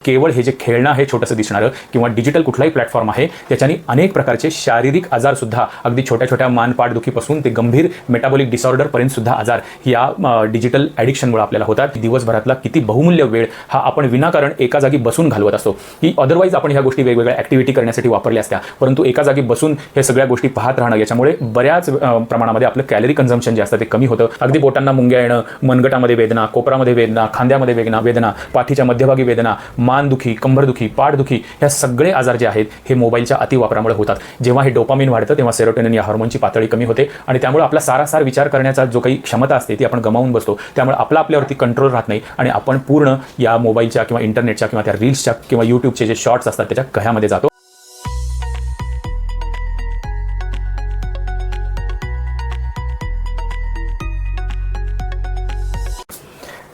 केवळ हे जे खेळणं आहे छोटंसं दिसणारं किंवा डिजिटल कुठलाही प्लॅटफॉर्म आहे त्याच्यानी अनेक प्रकारचे शारीरिक आजार सुद्धा अगदी छोट्या छोट्या मानपाठदुखीपासून ते गंभीर मेटाबॉलिक डिसऑर्डरपर्यंत सुद्धा आजार या डिजिटल ॲडिक्शनमुळे आपल्याला होतात। दिवसभरातला किती बहुमूल्य वेळ हा आपण विनाकारण एका जागी बसून घालवत असतो की अदरवाईज आपण ह्या गोष्टी वेगवेगळ्या ॲक्टिव्हिटी करण्यासाठी वापरल्या असत्या, परंतु एका जागी बसून हे सगळ्या गोष्टी पाहत राहणं याच्यामुळे बऱ्याच प्रमाणामध्ये आपलं कॅलरी कन्झम्पशन जे असतं ते कमी होतं। अगदी बोटांना मुंग्या येणं, मनगटामध्ये वेदना, कोपरामध्ये वेदना, खांद्यामध्ये वेदना, पाठीच्या मध्यभागी वेदना, मानदुखी, कंबरदुखी, पाठदुखी ह्या सगळे आजार जे आहेत हे मोबाईलच्या अतिवापरामुळे होतात। जेव्हा हे डोपामिन वाढतं तेव्हा सेरोटोनिन या हार्मोनची पातळी कमी होते आणि त्यामुळे आपला सारासार विचार करण्याचा जो काही क्षमता असते ती आपण गमावून बसतो। त्यामुळे आपल्यावरती कंट्रोल राहत नाही आणि आपण पूर्ण या मोबाईलच्या किंवा इंटरनेटच्या किंवा त्या रील्सच्या किंवा यूट्यूबचे जे शॉर्ट्स असतात त्याच्या कह्यामध्ये जातो।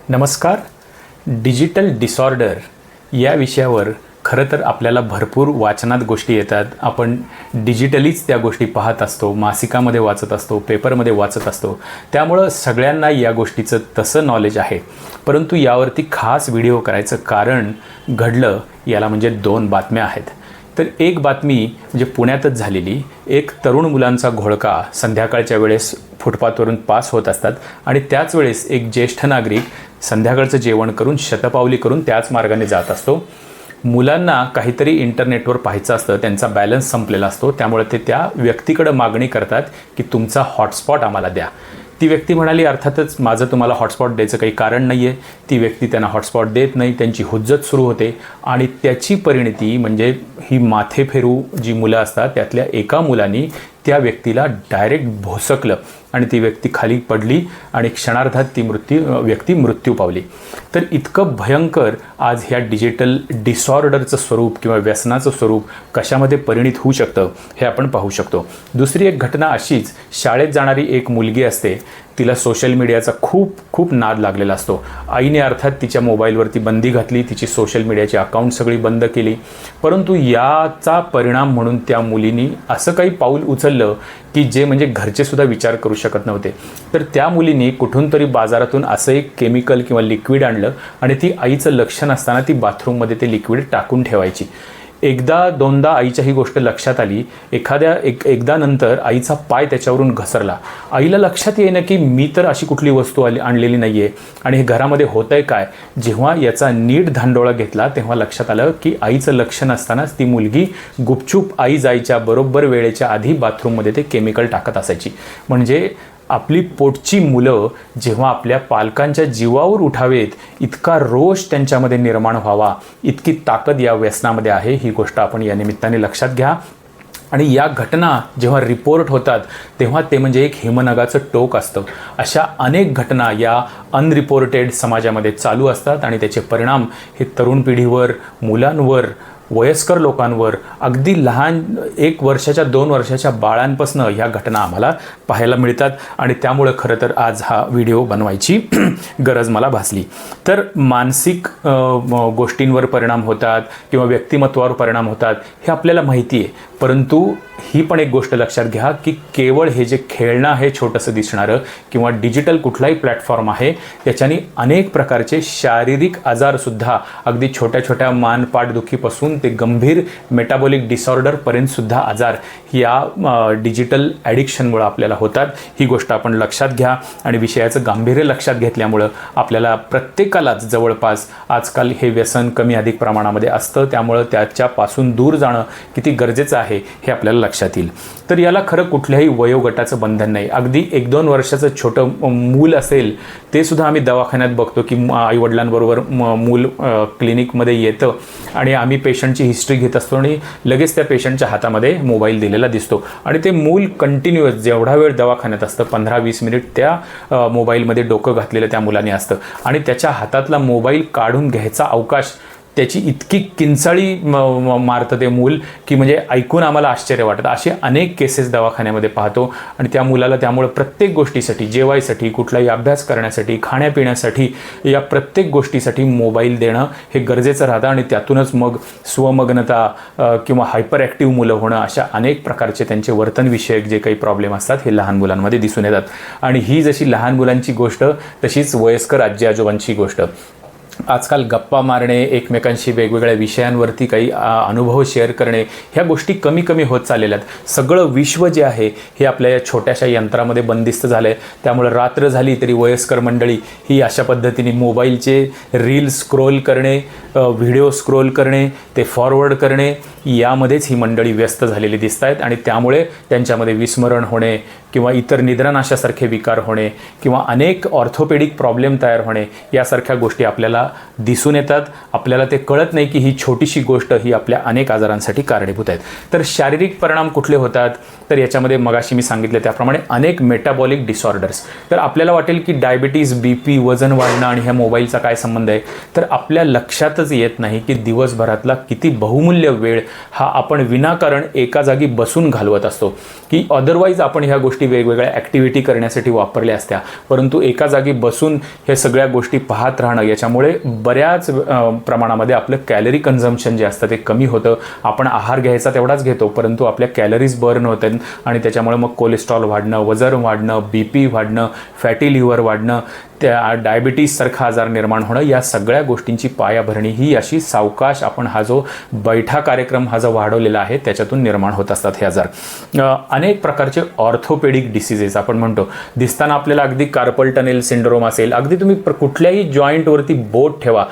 नमस्कार। डिजिटल डिसऑर्डर या विषयावर खरं तर आपल्याला भरपूर वाचनात गोष्टी येतात। आपण डिजिटलीच त्या गोष्टी पाहत असतो, मासिकामध्ये वाचत असतो, पेपरमध्ये वाचत असतो, त्यामुळं सगळ्यांना या गोष्टीचं तसं नॉलेज आहे। परंतु यावरती खास व्हिडिओ करायचं कारण घडलं याला म्हणजे दोन बातम्या आहेत। तर एक बातमी म्हणजे पुण्यातच झालेली, एक तरुण मुलांचा घोळका संध्याकाळच्या वेळेस फुटपाथवरून पास होत असतात आणि त्याच वेळेस एक ज्येष्ठ नागरिक संध्याकाळचं जेवण करून शतपावली करून त्याच मार्गाने जात असतो। मुलांना काहीतरी इंटरनेटवर पाहायचं असतं, त्यांचा बॅलन्स संपलेला असतो, त्यामुळे ते त्या व्यक्तीकडे मागणी करतात की तुमचा हॉटस्पॉट आम्हाला द्या। ती व्यक्ती म्हणाली अर्थातच माझं तुम्हाला हॉटस्पॉट द्यायचं काही कारण नाही आहे। ती व्यक्ती त्यांना हॉटस्पॉट देत नाही, त्यांची हुज्जत सुरू होते आणि त्याची परिणती म्हणजे ही माथेफेरू जी मुलं असतात त्यातल्या एका मुलानी त्या व्यक्तीला डायरेक्ट भोसकलं आणि ती व्यक्ती खाली पडली आणि क्षणार्धात ती व्यक्ती मृत्यू पावली। तर इतकं भयंकर आज ह्या डिजिटल डिसऑर्डरचं स्वरूप किंवा व्यसनाचं स्वरूप कशामध्ये परिणित होऊ शकतं हे आपण पाहू शकतो। दुसरी एक घटना अशीच, शाळेत जाणारी एक मुलगी असते, तिला सोशल मीडियाचा खूप नाद लागलेला असतो। आईने अर्थात तिच्या मोबाईलवरती बंदी घातली, तिची सोशल मीडियाची अकाउंट सगळी बंद केली, परंतु याचा परिणाम म्हणून त्या मुलीनी असं काही पाऊल उचललं की जे म्हणजे घरचे सुद्धा विचार करू शकत नव्हते। तर त्या मुलीने कुठून तरी बाजारातून असं एक केमिकल किंवा लिक्विड आणलं आणि ती आईचं लक्ष नसताना ती बाथरूममध्ये ते लिक्विड टाकून ठेवायची। एकदा दोनदा आईच्या ही गोष्ट लक्षात आली, एकदा नंतर आईचा पाय त्याच्यावरून घसरला। आईला लक्षात येईना की मी तर अशी कुठली वस्तू आणलेली नाही आहे आणि हे घरामध्ये होतं आहे काय। जेव्हा याचा नीट धांडोळा घेतला तेव्हा लक्षात आलं की आईचं लक्ष नसतानाच ती मुलगी गुपचूप आई जायच्या बरोबर वेळेच्या आधी बाथरूममध्ये ते केमिकल टाकत असायची। म्हणजे आपली पोटची मुलं जेव्हा आपल्या पालकांच्या जीवावर उठावेत इतका रोष त्यांच्यामध्ये निर्माण व्हावा, इतकी ताकद या व्यसनामध्ये आहे, ही गोष्ट आपण या निमित्ताने लक्षात घ्या। आणि या घटना जेव्हा रिपोर्ट होतात तेव्हा ते म्हणजे एक हिमनगाचं टोक असतं। अशा अनेक घटना या अनरिपोर्टेड समाजामध्ये चालू असतात आणि त्याचे परिणाम हे तरुण पिढीवर, मुलांवर, वयस्कर लोकांवर, अगदी लहान 1 वर्षाच्या 2 वर्षाच्या बाळांपासून ह्या घटना आम्हाला पाहायला मिळतात आणि त्यामुळे खरं तर आज हा व्हिडिओ बनवायची गरज मला भासली। तर मानसिक गोष्टींवर परिणाम होतात किंवा व्यक्तिमत्वावर परिणाम होतात हे आपल्याला माहिती आहे, परंतु ही पण एक गोष्ट लक्षात घ्या की केवळ हे जे खेळणं आहे छोटंसं दिसणारं किंवा डिजिटल कुठलाही प्लॅटफॉर्म आहे त्याच्यानी अनेक प्रकारचे शारीरिक आजारसुद्धा अगदी छोट्या छोट्या मानपाठदुखीपासून ते गंभीर मेटाबॉलिक डिसऑर्डरपर्यंत सुद्धा आजार या डिजिटल ॲडिक्शनमुळे आपल्याला होतात। ही गोष्ट आपण लक्षात घ्या आणि विषयाचं गांभीर्य लक्षात घेतल्यामुळं आपल्याला प्रत्येकालाच जवळपास आजकाल हे व्यसन कमी अधिक प्रमाणामध्ये असतं, त्यामुळं त्याच्यापासून दूर जाणं किती गरजेचं आहे हे आपल्याला लक्षात येईल। तर याला खरं कुठल्याही वयोगटाचं बंधन नाही। अगदी 1-2 वर्षाचं छोटं मूल असेल ते सुद्धा आम्ही दवाखान्यात बघतो की आईवडिलांबरोबर मूल क्लिनिकमध्ये येतं आणि आम्ही पेशंटची हिस्ट्री घेत असतो आणि लगेच त्या पेशंटच्या हातामध्ये मोबाईल दिलेला दिसतो आणि ते मूल कंटिन्युअस जेवढा वेळ दवाखान्यात असतं 15-20 मिनिट त्या मोबाईलमध्ये डोकं घातलेलं त्या मुलाने असतं आणि त्याच्या हातातला मोबाईल काढून घ्यायचा अवकाश त्याची इतकी किंचाळी मारतं ते मूल की म्हणजे ऐकून आम्हाला आश्चर्य वाटतं। असे अनेक केसेस दवाखान्यामध्ये पाहतो आणि त्या मुलाला त्यामुळे प्रत्येक गोष्टीसाठी, जेवायसाठी, कुठलाही अभ्यास करण्यासाठी, खाण्यापिण्यासाठी, या प्रत्येक गोष्टीसाठी मोबाईल देणं हे गरजेचं राहतं आणि त्यातूनच मग स्वमग्नता किंवा हायपर ॲक्टिव्ह मुलं होणं अशा अनेक प्रकारचे त्यांचे वर्तनविषयक जे काही प्रॉब्लेम असतात हे लहान मुलांमध्ये दिसून येतात। आणि ही जशी लहान मुलांची गोष्ट तशीच वयस्कर आजी आजोबांची गोष्ट। आजकाल गप्पा मारणे, एकमेकांशी वेगवेगळ्या विषयांवरती काही अनुभव शेअर करणे, ह्या गोष्टी कमी कमी होत चाललेल्या आहेत. सगळं विश्व जे आहे हे आपल्या या छोट्याशा यंत्रामध्ये बंदिस्त झालं आहे. त्यामुळे रात्र झाली तरी वयस्कर मंडळी ही अशा पद्धतीने मोबाईलचे रील स्क्रोल करणे, व्हिडिओ स्क्रोल करणे, ते फॉरवर्ड करणे, यामध्येच ही मंडळी व्यस्त झालेली दिसत आहेत. आणि त्यामुळे त्यांच्यामध्ये विस्मरण होणे किंवा इतर निद्रानाशासारखे विकार होणे किंवा अनेक ऑर्थोपेडिक प्रॉब्लेम तयार होणे यासारख्या गोष्टी आपल्याला दिसून येतात. आपल्याला ते कळत नाही की ही छोटीशी गोष्ट ही आपल्या अनेक आजारांसाठी कारणीभूत आहेत. तर शारीरिक परिणाम कुठले होतात, तर याच्यामध्ये मगाशी मी सांगितले त्याप्रमाणे अनेक मेटाबॉलिक डिसऑर्डर्स. तर आपल्याला वाटेल की डायबिटीज, BP, वजन वाढणं आणि ह्या मोबाईलचा काय संबंध आहे, तर आपल्या लक्षातच येत नाही की दिवसभरातला किती बहुमूल्य वेळ हा आपण विनाकारण एका जागी बसून घालवत असतो. की अदरवाईज आपण ह्या गोष्टी वेगवेगळ्या ॲक्टिव्हिटी करण्यासाठी वापरल्या असत्या, परंतु एका जागी बसून हे सगळ्या गोष्टी पाहत राहणं याच्यामुळे बऱ्याच प्रमाणामध्ये आपलं कॅलरी कन्झम्पशन जे असतं ते कमी होतं. आपण आहार घ्यायचा तेवढाच घेतो, परंतु आपल्या कॅलरीज बर्न होत आहेत आणि त्याच्यामुळे मग कोलेस्ट्रॉल वाढणं, वजन वाढणं, BP वाढणं, फॅटी लिव्हर वाढणं, त्या डायबिटीजसारखा आजार निर्माण होणं, या सगळ्या गोष्टींची पायाभरणी ही अशी सावकाश आपण हा जो बैठा कार्यक्रम हा जो वाढवलेला आहे त्याच्यातून निर्माण होत असतात हे आजार. अनेक प्रकारचे ऑर्थोपेडिक डिसीजेस आपण म्हणतो, दिसताना आपल्याला अगदी कार्पल टनेल सिंड्रोम असेल, अगदी तुम्ही कुठल्याही जॉईंटवरती बोट ठेवा,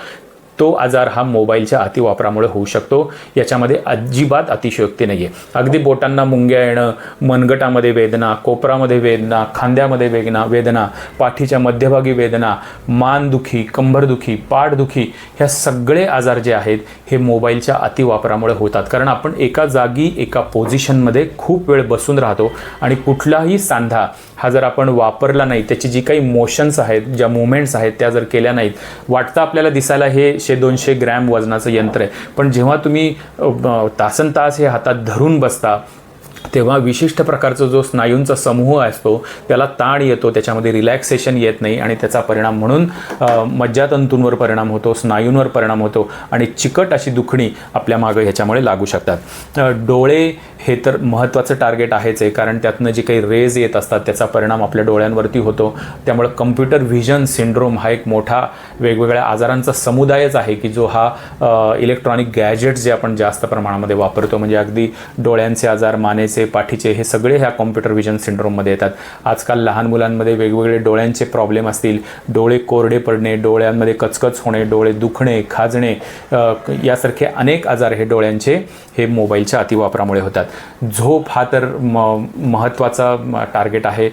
तो आजार हा मोबाईलच्या अतिवापरामुळे होऊ शकतो. याच्यामध्ये अजिबात अतिशयोक्ती नाही आहे. अगदी बोटांना मुंग्या येणं, मनगटामध्ये वेदना, कोपरामध्ये वेदना, खांद्यामध्ये वेदना, पाठीच्या मध्यभागी वेदना, मानदुखी, कंबरदुखी, पाठदुखी, ह्या सगळे आजार जे आहेत हे मोबाईलच्या अतिवापरामुळे होतात. कारण आपण एका जागी एका पोझिशनमध्ये खूप वेळ बसून राहतो आणि कुठलाही सांधा हा जर आपण वापरला नाही, त्याची जी काही मोशन्स आहेत, ज्या मुवमेंट्स आहेत त्या जर केल्या नाहीत, वाटतं आपल्याला दिसायला हे 100-200 ग्रॅम वजनाचं यंत्र आहे, पण जेव्हा तुम्ही तासनतास हे हातात धरून बसता तेव्हा विशिष्ट प्रकारचा जो स्नायूंचा समूह असतो त्याला ताण येतो, त्याच्यामध्ये रिलॅक्सेशन येत नाही आणि त्याचा परिणाम म्हणून मज्जातंतूंवर परिणाम होतो, स्नायूंवर परिणाम होतो आणि चिकट अशी दुखणी आपल्या मागं ह्याच्यामुळे लागू शकतात. डोळे हे तर महत्त्वाचं टार्गेट आहेच आहे, कारण त्यातनं जे काही रेज येत असतात त्याचा परिणाम आपल्या डोळ्यांवरती होतो. त्यामुळे कम्प्युटर व्हिजन सिंड्रोम हा एक मोठा वेगवेगळ्या आजारांचा समुदायच आहे की जो हा इलेक्ट्रॉनिक गॅजेट्स जे आपण जास्त प्रमाणामध्ये वापरतो, म्हणजे अगदी डोळ्यांचे आजार, मानेचे, पाठीचे, हे सगळे ह्या कॉम्प्युटर व्हिजन सिंड्रोममध्ये येतात. आजकाल लहान मुलांमध्ये वेगवेगळे डोळ्यांचे प्रॉब्लेम असतील, डोळे कोरडे पडणे, डोळ्यांमध्ये कचकच होणे, डोळे दुखणे, खाजणे, यासारखे अनेक आजार हे डोळ्यांचे हे मोबाईलच्या अतिवापरामुळे होतात. झोप हा तर महत्त्वाचा टार्गेट आहे.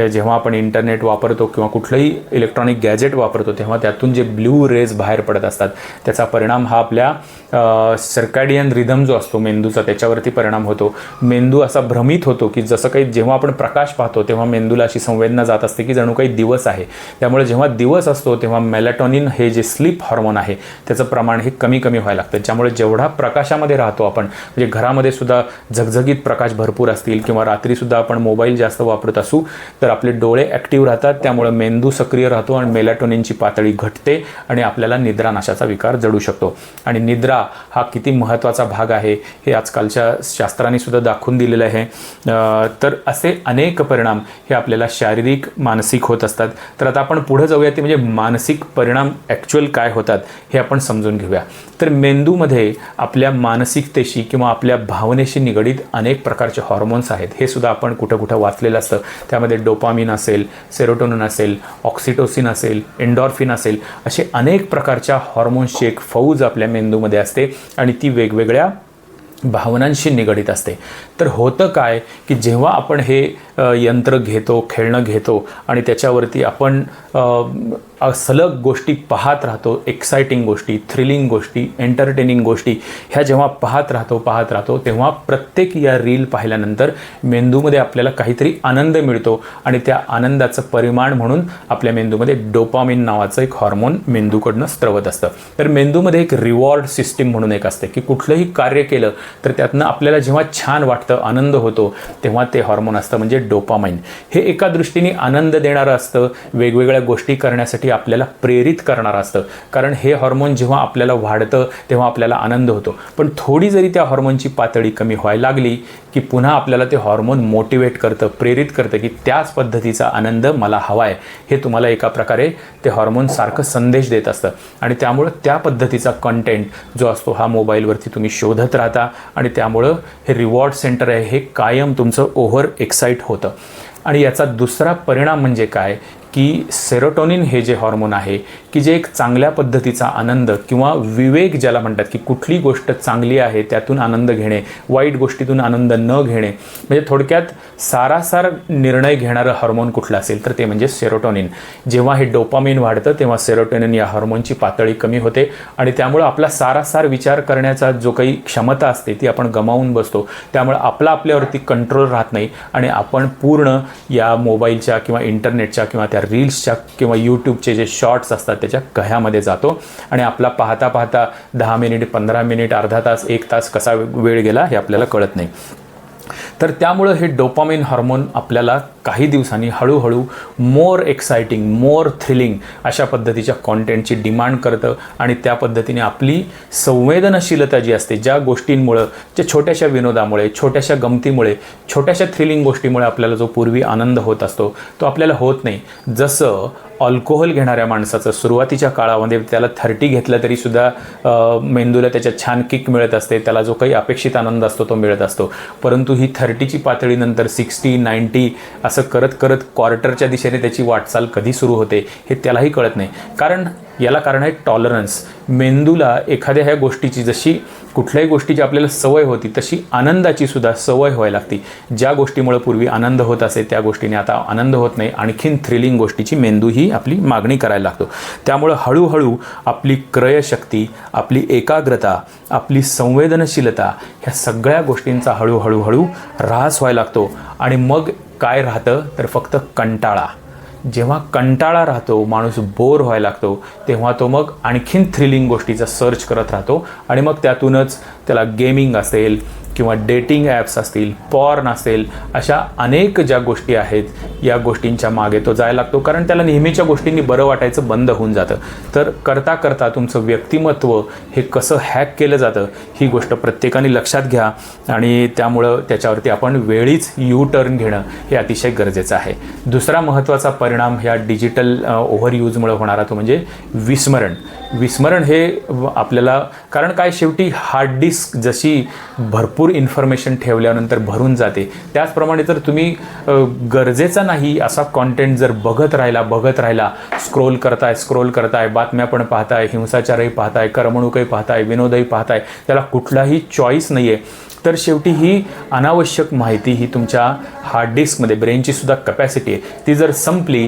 जेव्हा आपण इंटरनेट वापरतो किंवा कुठलंही इलेक्ट्रॉनिक गॅजेट वापरतो तेव्हा त्यातून जे ब्ल्यू रेज बाहेर पडत असतात त्याचा परिणाम हा आपल्या सर्कॅडियन रिदम जो असतो मेंदूचा त्याच्यावरती परिणाम होतो. मेंदू असा भ्रमित होतो की जसं काही जेव्हा आपण प्रकाश पाहतो तेव्हा मेंदूला अशी संवेदना जात असते की जणू काही दिवस आहे. त्यामुळे जेव्हा दिवस असतो तेव्हा मेलॅटोनिन हे जे स्लीप हॉर्मोन आहे त्याचं प्रमाण हे कमी कमी व्हायला लागतं. त्यामुळे जेवढा प्रकाशामध्ये राहतो आपण, म्हणजे घरामध्ये सुद्धा झगझगीत प्रकाश भरपूर असतील किंवा रात्रीसुद्धा आपण मोबाईल जास्त वापरत असू तर आपले डोळे ॲक्टिव्ह राहतात, त्यामुळे मेंदू सक्रिय राहतो आणि मेलॅटोनिनची पातळी घटते आणि आपल्याला निद्रानाशाचा विकार जडू शकतो. आणि निद्रा हा किती महत्त्वाचा भाग आहे हे आजकालच्या शास्त्रांनी सुद्धा दाखवून दिलेलं आहे. तर असे अनेक परिणाम हे आपल्याला शारीरिक, मानसिक होत असतात. तर आता आपण पुढे जाऊया, ते म्हणजे मानसिक परिणाम ॲक्च्युअल काय होतात हे आपण समजून घेऊया. तर मेंदूमध्ये आपल्या मानसिकतेशी किंवा आपल्या भावनेशी निगडीत अनेक प्रकारचे हॉर्मोन्स आहेत. हे सुद्धा आपण कुठं कुठं वाचलेलं असतं. त्यामध्ये डोपामिन असेल, सेरोटोनिन असेल, ऑक्सिटोसिन असेल, एंडॉर्फिन असेल, असे अनेक प्रकारच्या हॉर्मोन्सची एक फौज आपल्या मेंदूमध्ये असते आणि ती वेगवेगळ्या भावनांशी निगडीत असते. तर होतं काय की जेव्हा आपण हे यंत्र घेतो, खेळणं घेतो आणि त्याच्यावरती आपण सलग गोष्टी पाहत राहतो, एक्साइटिंग गोष्टी, थ्रिलिंग गोष्टी, एंटरटेनिंग गोष्टी, ह्या जेव्हा पाहत राहतो तेव्हा प्रत्येक या रील पाहिल्यानंतर मेंदूमध्ये आपल्याला काहीतरी आनंद मिळतो आणि त्या आनंदाचं परिमाण म्हणून आपल्या मेंदूमध्ये डोपामिन नावाचं एक हॉर्मोन मेंदूकडनं स्त्रवत असतं. तर मेंदूमध्ये एक रिवॉर्ड सिस्टीम म्हणून एक असते की कुठलंही कार्य केलं तर त्यातनं आपल्याला जेव्हा छान वाटतं, आनंद होतो, तेव्हा ते हॉर्मोन असतं म्हणजे डोपामाइन. हे एका दृष्टीने आनंद देणारं असतं, वेगवेगळ्या गोष्टी करण्यासाठी करण्यासाठी आपल्याला प्रेरित करणारं असतं. कारण हे हॉर्मोन जेव्हा आपल्याला वाढतं तेव्हा आपल्याला आनंद होतो, पण थोडी जरी त्या हॉर्मोनची पातळी कमी व्हायला लागली की पुन्हा आपल्याला ते हॉर्मोन मोटिवेट करतं, प्रेरित करतं की त्याच पद्धतीचा आनंद मला हवा आहे. हे तुम्हाला एका प्रकारे ते हॉर्मोन सारखं संदेश देत असतं आणि त्यामुळं त्या पद्धतीचा कंटेंट जो असतो हा मोबाईलवरती तुम्ही शोधत राहता आणि त्यामुळं हे रिवॉर्ड सेंटर आहे हे कायम तुमचं ओव्हर एक्साईट होतं. आणि याचा दुसरा परिणाम म्हणजे काय की सेरोटोनिन हे जे हॉर्मोन आहे की जे एक चांगल्या पद्धतीचा आनंद किंवा विवेक ज्याला म्हणतात की कुठली गोष्ट चांगली आहे त्यातून आनंद घेणे, वाईट गोष्टीतून आनंद न घेणे, म्हणजे थोडक्यात सारासार निर्णय घेणारं हॉर्मोन कुठलं असेल तर ते म्हणजे सेरोटोनिन. जेव्हा हे डोपामिन वाढतं तेव्हा सेरोटोनिन या हॉर्मोनची पातळी कमी होते आणि त्यामुळं आपला सारासार विचार करण्याचा जो काही क्षमता असते ती आपण गमावून बसतो. त्यामुळे आपल्यावरती कंट्रोल राहत नाही आणि आपण पूर्ण या मोबाईलच्या किंवा इंटरनेटच्या किंवा त्या रील्सच्या किंवा यूट्यूबचे जे शॉर्ट्स असतात त्याच्या कह्यामध्ये जातो आणि आपला पाहता पाहता 10 मिनिट, 15 मिनिट, अर्धा तास, 1 तास कसा वेळ गेला हे आपल्याला कळत नाही. तर त्यामुळं हे डोपामिन हार्मोन आपल्याला काही दिवसांनी हळूहळू मोर एक्साइटिंग, मोर थ्रिलिंग अशा पद्धतीच्या कॉन्टेंटची डिमांड करतं आणि त्या पद्धतीने आपली संवेदनशीलता जी असते, ज्या गोष्टींमुळं, ज्या छोट्याशा विनोदामुळे, छोट्याशा गमतीमुळे, छोट्याशा थ्रिलिंग गोष्टीमुळे आपल्याला जो पूर्वी आनंद होत असतो तो आपल्याला होत नाही. जसं अल्कोहोल घेणाऱ्या माणसाचं सुरुवातीच्या काळामध्ये त्याला 30 घेतलं तरीसुद्धा मेंदूला त्याच्यात छान किक मिळत असते, त्याला जो काही अपेक्षित आनंद असतो तो मिळत असतो. परंतु ही 30ची पातळी नंतर 60, 90 असं करत करत क्वार्टरच्या दिशेने त्याची वाटचाल कधी सुरू होते हे त्यालाही कळत नाही. याला कारण आहे टॉलरन्स. मेंदूला एखाद्या ह्या गोष्टीची, जशी कुठल्याही गोष्टीची आपल्याला सवय होती तशी आनंदाची सुद्धा सवय व्हायला लागते. ज्या गोष्टीमुळे पूर्वी आनंद होत असे त्या गोष्टीने आता आनंद होत नाही, आणखीन थ्रिलिंग गोष्टीची मेंदू ही आपली मागणी करायला लागतो. त्यामुळं हळूहळू आपली क्रयशक्ती, आपली एकाग्रता, आपली संवेदनशीलता ह्या सगळ्या गोष्टींचा हळूहळू ऱ्हास व्हायला लागतो आणि मग काय राहतं तर फक्त कंटाळा. जेव्हा कंटाळा राहतो, माणूस बोर व्हायला लागतो, तेव्हा तो मग आणखीन थ्रिलिंग गोष्टीचा सर्च करत राहतो आणि मग त्यातूनच त्याला गेमिंग असेल किंवा डेटिंग ॲप्स असतील, पॉर्न असेल, अशा अनेक ज्या गोष्टी आहेत या गोष्टींच्या मागे तो जायला लागतो. कारण त्याला नेहमीच्या गोष्टींनी बरं वाटायचं बंद होऊन जातं. तर करता करता तुमचं व्यक्तिमत्व हे कसं हॅक केलं जातं ही गोष्ट प्रत्येकाने लक्षात घ्या आणि त्यामुळं त्याच्यावरती आपण वेळीच टर्न घेणं हे अतिशय गरजेचं आहे. दुसरा महत्त्वाचा परिणाम ह्या डिजिटल ओव्हरयूजमुळे होणारा तो म्हणजे विस्मरण. विस्मरण हे आपल्याला, कारण काय, शेवटी हार्ड डिस्क जशी भरपूर इन्फॉर्मेशन ठेवल्यानंतर भरून जाते, त्याचप्रमाणे जर तुम्ही गरजेचा नाही असा कॉन्टेंट जर बघत राहिला, स्क्रोल करताय, बातम्या पण पाहताय, हिंसाचारही पाहताय, करमणूकही पाहताय, विनोदही पाहताय, त्याला कुठलाही चॉईस नाही आहे, तर शेवटी ही अनावश्यक माहिती ही तुमच्या हार्ड डिस्कमध्ये, ब्रेनची सुद्धा कपॅसिटी आहे, ती जर संपली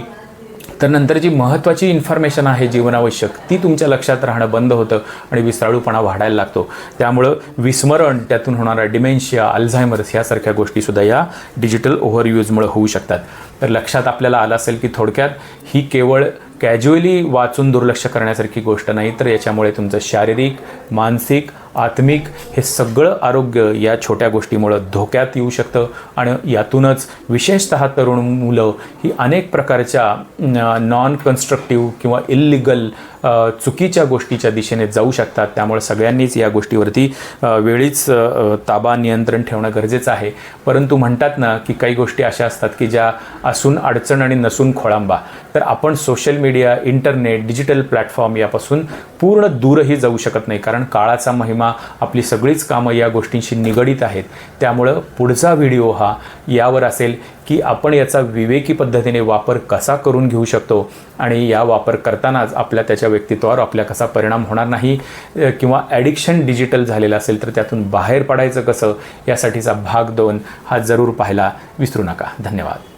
तर नंतर जी महत्त्वाची इन्फॉर्मेशन आहे जीवनावश्यक ती तुमच्या लक्षात राहणं बंद होतं आणि विसराळूपणा वाढायला लागतो. त्यामुळं विस्मरण, त्यातून होणारा डिमेन्शिया, अल्झायमर्स ह्यासारख्या गोष्टीसुद्धा या डिजिटल ओव्हरयूजमुळे होऊ शकतात. तर लक्षात आपल्याला आलं असेल की थोडक्यात ही केवळ कॅज्युअली वाचून दुर्लक्ष करण्यासारखी गोष्ट नाही, तर याच्यामुळे तुमचं शारीरिक, मानसिक, आत्मिक हे सगळं आरोग्य या छोट्या गोष्टीमुळं धोक्यात येऊ शकतं आणि यातूनच विशेषतः तरुण मुलं ही अनेक प्रकारच्या नॉन कन्स्ट्रक्टिव्ह किंवा इल्लिगल चुकीच्या गोष्टीच्या दिशेने जाऊ शकतात. त्यामुळे सगळ्यांनीच या गोष्टीवरती वेळीच ताबा, नियंत्रण ठेवणं गरजेचं आहे. परंतु म्हणतात ना की काही गोष्टी अशा असतात की ज्या असून अडचण आणि नसून खोळंबा. तर आपण social media, internet, digital platform यापासून पूर्ण दूरही जाऊ शकत नाही, कारण काळाचा महिमा, आपली सगळीच कामं या गोष्टींशी निगडीत आहेत. त्यामुळं पुढचा व्हिडिओ हा यावर असेल की आपण याचा विवेकी पद्धतीने वापर कसा करून घेऊ शकतो आणि या वापर करतानाच त्याच्या व्यक्तित्वावर आपल्या कसा परिणाम होणार नाही किंवा ॲडिक्शन डिजिटल झालेलं असेल तर त्यातून बाहेर पडायचं कसं, यासाठीचा भाग 2 हा जरूर पाहायला विसरू नका. धन्यवाद.